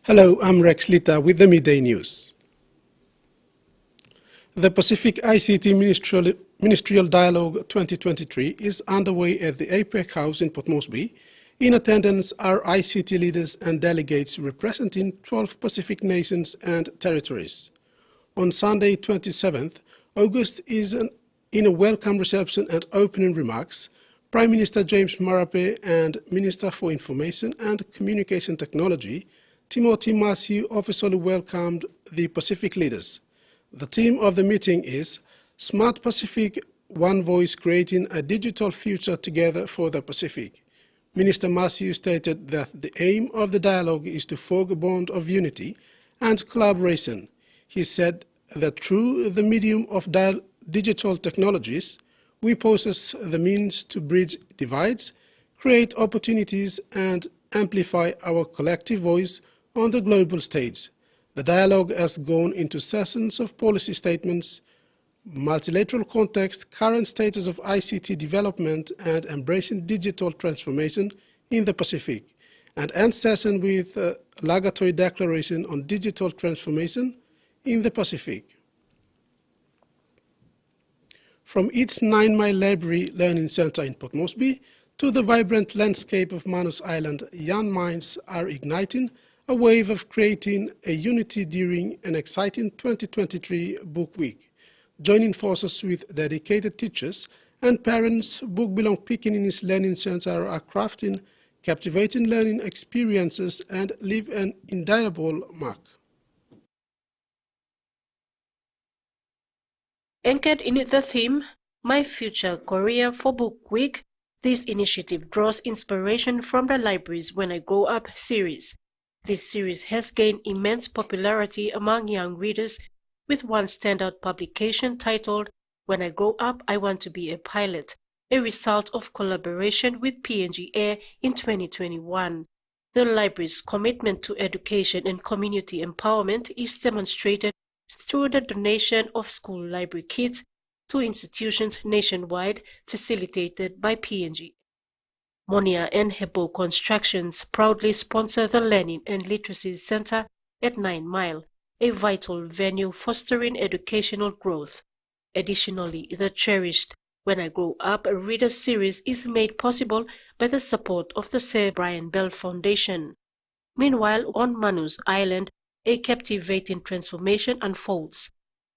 Hello, I'm Rex Lita with the Midday News. The Pacific ICT Ministerial Dialogue 2023 is underway at the APEC House in Port Moresby. In attendance are ICT leaders and delegates representing 12 Pacific nations and territories. On Sunday, 27th August, in a welcome reception and opening remarks, Prime Minister James Marape and Minister for Information and Communication Technology, Timothy Matthew, officially welcomed the Pacific leaders. The theme of the meeting is Smart Pacific, One Voice, Creating a Digital Future Together for the Pacific. Minister Matthew stated that the aim of the dialogue is to forge a bond of unity and collaboration. He said that through the medium of digital technologies, we possess the means to bridge divides, create opportunities, and amplify our collective voice on the global stage. The dialogue has gone into sessions of policy statements, multilateral context, current status of ICT development, and embracing digital transformation in the Pacific, and end session with a obligatory declaration on digital transformation in the Pacific. From its 9-mile library learning center in Port Moresby to the vibrant landscape of Manus Island, young minds are igniting a wave of creating a unity during an exciting 2023 Book Week. Joining forces with dedicated teachers and parents, Book Belong Pickaninny's Learning Center are crafting captivating learning experiences and leave an indelible mark. Anchored in the theme, My Future Career for Book Week, this initiative draws inspiration from the Libraries When I Grow Up series. This series has gained immense popularity among young readers, with one standout publication titled When I Grow Up, I Want to Be a Pilot, a result of collaboration with PNG Air in 2021. The library's commitment to education and community empowerment is demonstrated through the donation of school library kits to institutions nationwide facilitated by PNG. Monia and Hebo Constructions proudly sponsor the Learning and Literacy Center at 9 Mile, a vital venue fostering educational growth. Additionally, the cherished When I Grow Up Reader series is made possible by the support of the Sir Brian Bell Foundation. Meanwhile, on Manus Island, a captivating transformation unfolds.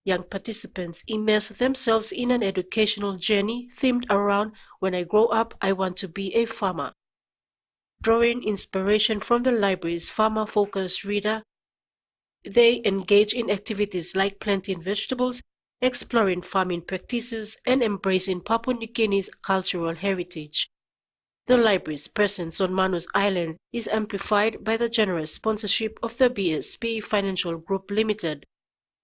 Young participants immerse themselves in an educational journey themed around When I Grow Up, I Want to Be a Farmer. Drawing inspiration from the library's farmer-focused reader, they engage in activities like planting vegetables, exploring farming practices, and embracing Papua New Guinea's cultural heritage. The library's presence on Manus Island is amplified by the generous sponsorship of the BSP Financial Group Limited.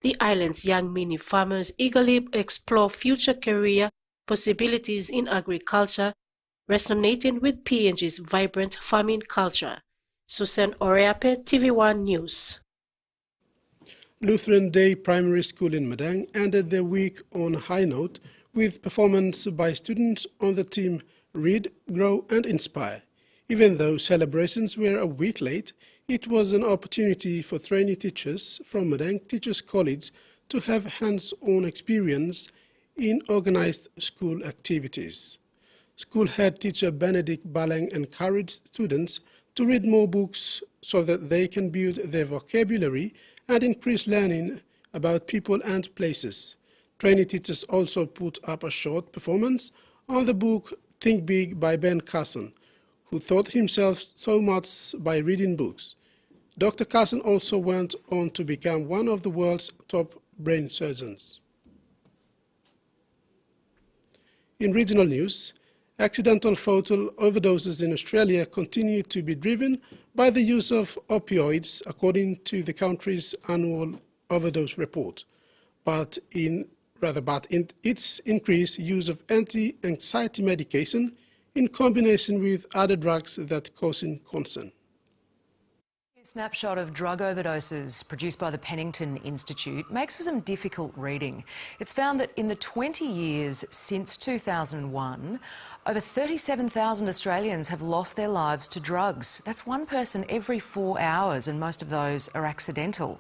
The island's young mini farmers eagerly explore future career possibilities in agriculture, resonating with PNG's vibrant farming culture. Susan Oreape, TVWAN News. Lutheran Day Primary School in Midday ended their week on a high note with performance by students on the theme Read, Grow and Inspire. Even though celebrations were a week late, it was an opportunity for trainee teachers from Midday Teachers College to have hands-on experience in organized school activities. School head teacher Benedict Baleng encouraged students to read more books so that they can build their vocabulary and increase learning about people and places. Trainee teachers also put up a short performance on the book Think Big by Ben Carson, who taught himself so much by reading books. Dr. Carson also went on to become one of the world's top brain surgeons. In regional news, accidental fatal overdoses in Australia continue to be driven by the use of opioids, according to the country's annual overdose report. But in its increased use of anti-anxiety medication in combination with other drugs that causing concern. A snapshot of drug overdoses produced by the Pennington Institute makes for some difficult reading. It's found that in the 20 years since 2001, over 37,000 Australians have lost their lives to drugs. That's one person every 4 hours, and most of those are accidental.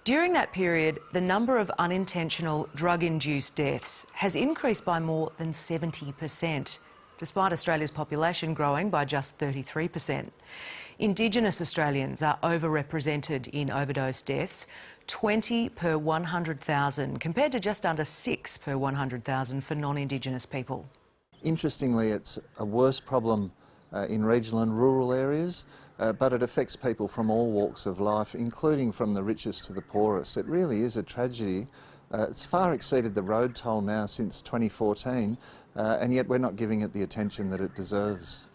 During that period, the number of unintentional drug-induced deaths has increased by more than 70%, despite Australia's population growing by just 33%. Indigenous Australians are overrepresented in overdose deaths, 20 per 100,000, compared to just under 6 per 100,000 for non-Indigenous people. Interestingly, it's a worse problem in regional and rural areas, but it affects people from all walks of life, including from the richest to the poorest. It really is a tragedy. It's far exceeded the road toll now since 2014, and yet we're not giving it the attention that it deserves.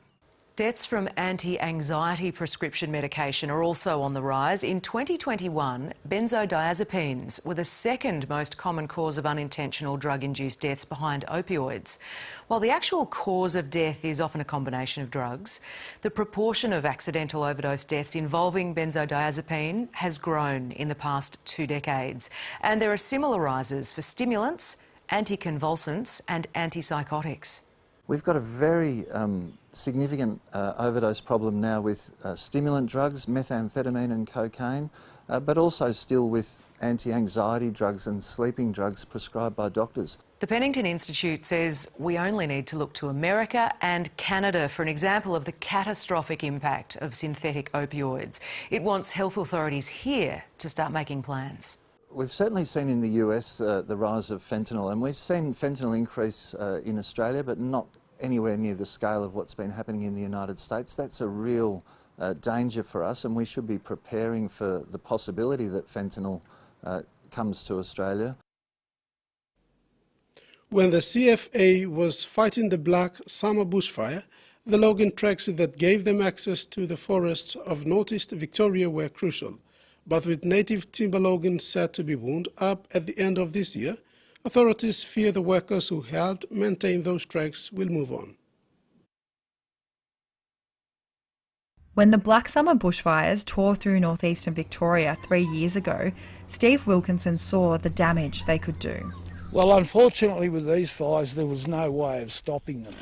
Deaths from anti-anxiety prescription medication are also on the rise. In 2021, benzodiazepines were the second most common cause of unintentional drug-induced deaths behind opioids. While the actual cause of death is often a combination of drugs, the proportion of accidental overdose deaths involving benzodiazepine has grown in the past 2 decades. And there are similar rises for stimulants, anticonvulsants and antipsychotics. We've got a very significant overdose problem now with stimulant drugs, methamphetamine and cocaine, but also still with anti-anxiety drugs and sleeping drugs prescribed by doctors. The Pennington Institute says we only need to look to America and Canada for an example of the catastrophic impact of synthetic opioids. It wants health authorities here to start making plans. We've certainly seen in the US the rise of fentanyl, and we've seen fentanyl increase in Australia, but not anywhere near the scale of what's been happening in the United States. That's a real danger for us, and we should be preparing for the possibility that fentanyl comes to Australia. When the CFA was fighting the Black Summer bushfire, the logging tracks that gave them access to the forests of northeast Victoria were crucial. But with native timber logging set to be wound up at the end of this year, authorities fear the workers who helped maintain those tracks will move on. When the Black Summer bushfires tore through northeastern Victoria 3 years ago, Steve Wilkinson saw the damage they could do. Well, unfortunately with these fires there was no way of stopping them.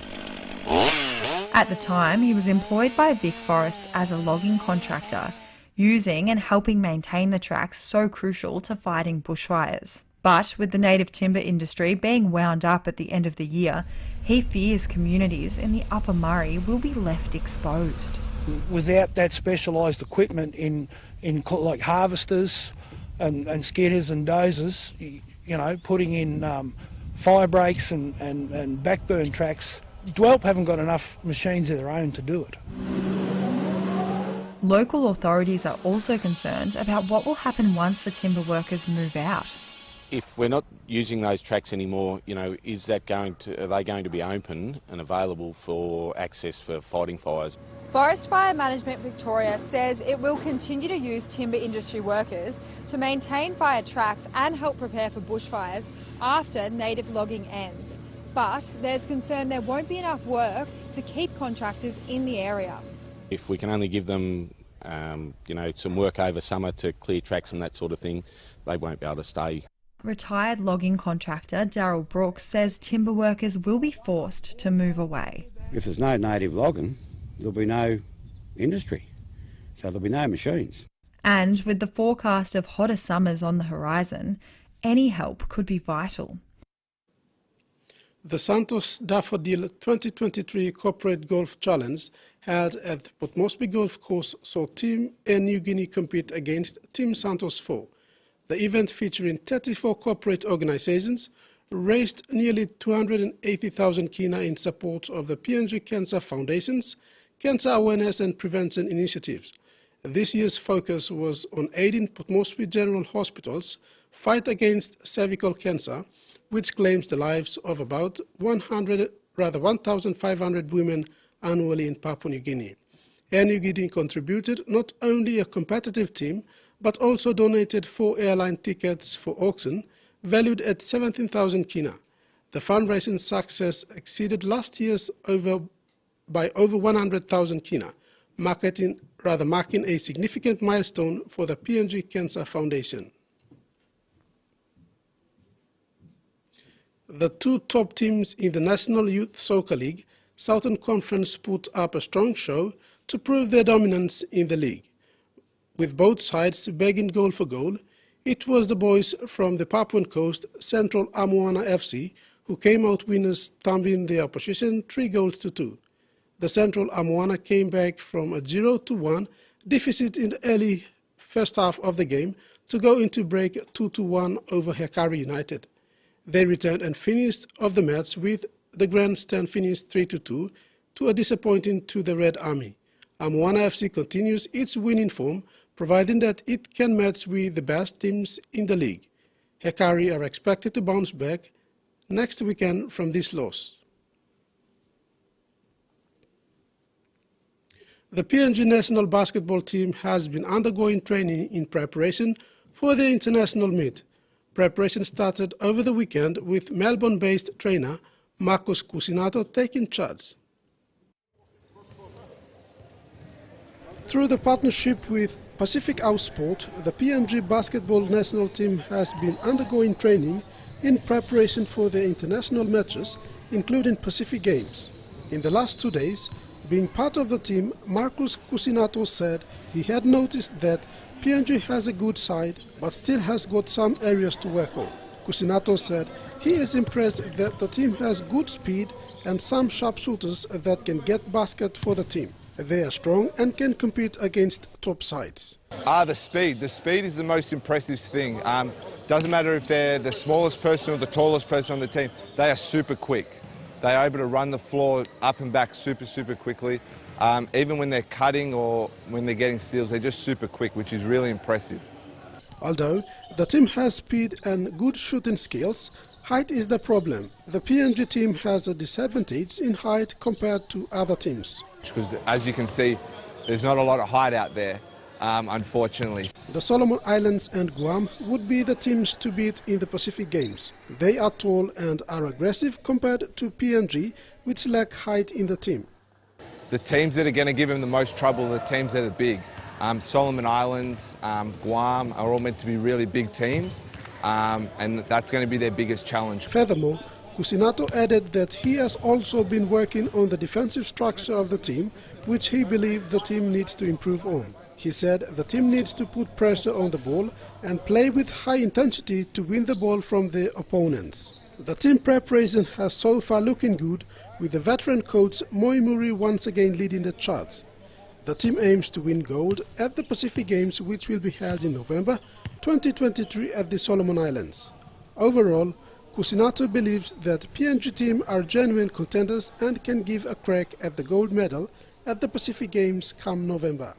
At the time, he was employed by Vic Forests as a logging contractor, using and helping maintain the tracks so crucial to fighting bushfires. But with the native timber industry being wound up at the end of the year, he fears communities in the Upper Murray will be left exposed. Without that specialised equipment in like harvesters and skidders and dozers, you know, putting in fire breaks and backburn tracks, Dwelp haven't got enough machines of their own to do it. Local authorities are also concerned about what will happen once the timber workers move out. If we're not using those tracks anymore, you know, are they going to be open and available for access for fighting fires? Forest Fire Management Victoria says it will continue to use timber industry workers to maintain fire tracks and help prepare for bushfires after native logging ends. But there's concern there won't be enough work to keep contractors in the area. If we can only give them, you know, some work over summer to clear tracks and that sort of thing, they won't be able to stay. Retired logging contractor Darryl Brooks says timber workers will be forced to move away. If there's no native logging, there'll be no industry, so there'll be no machines. And with the forecast of hotter summers on the horizon, any help could be vital. The Santos Daffodil 2023 Corporate Golf Challenge held at Port Moresby Golf Course saw Team Air New Guinea compete against Team Santos 4. The event, featuring 34 corporate organizations, raised nearly 280,000 kina in support of the PNG Cancer Foundation's cancer awareness and prevention initiatives. This year's focus was on aiding Port Moresby General Hospital's fight against cervical cancer, which claims the lives of about 1,500 women annually in Papua New Guinea. Air New Guinea contributed not only a competitive team, but also donated 4 airline tickets for auction, valued at 17,000 kina. The fundraising success exceeded last year's by over 100,000 kina, marking rather marking a significant milestone for the PNG Cancer Foundation. The two top teams in the National Youth Soccer League Southern Conference put up a strong show to prove their dominance in the league. With both sides begging goal for goal, it was the boys from the Papuan Coast, Central Amoana FC, who came out winners, thumping the opposition 3-2. The Central Amoana came back from a 0-1 deficit in the early first half of the game to go into break 2-1 over Hekari United. They returned and finished off the match with the grandstand finish 3-2 to a disappointing to the Red Army. Amoana FC continues its winning form, providing that it can match with the best teams in the league. Hekari are expected to bounce back next weekend from this loss. The PNG national basketball team has been undergoing training in preparation for the international meet. Preparation started over the weekend with Melbourne-based trainer Marcus Cusinato taking charge. Through the partnership with Pacific Outsport, the PNG basketball national team has been undergoing training in preparation for the international matches, including Pacific Games. In the last 2 days, being part of the team, Marcus Cusinato said he had noticed that PNG has a good side, but still has got some areas to work on. Cusinato said he is impressed that the team has good speed and some sharpshooters that can get baskets for the team. They are strong and can compete against top sides. The speed. The speed is the most impressive thing. Doesn't matter if they're the smallest person or the tallest person on the team, they are super quick. They are able to run the floor up and back super quickly. Even when they're cutting or when they're getting steals, they're just super quick, which is really impressive. Although the team has speed and good shooting skills, height is the problem. The PNG team has a disadvantage in height compared to other teams. Because as you can see, there's not a lot of height out there, unfortunately. The Solomon Islands and Guam would be the teams to beat in the Pacific Games. They are tall and are aggressive compared to PNG, which lack height in the team. The teams that are going to give them the most trouble are the teams that are big. Solomon Islands, Guam are all meant to be really big teams, and that's going to be their biggest challenge. Furthermore, Cusinato added that he has also been working on the defensive structure of the team, which he believes the team needs to improve on. He said the team needs to put pressure on the ball and play with high intensity to win the ball from their opponents. The team preparation has so far looking good, with the veteran coach Moimuri once again leading the charge. The team aims to win gold at the Pacific Games, which will be held in November 2023 at the Solomon Islands. Overall, Cusinato believes that PNG team are genuine contenders and can give a crack at the gold medal at the Pacific Games come November.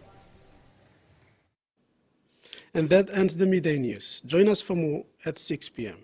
And that ends the Midday News. Join us for more at 6 p.m.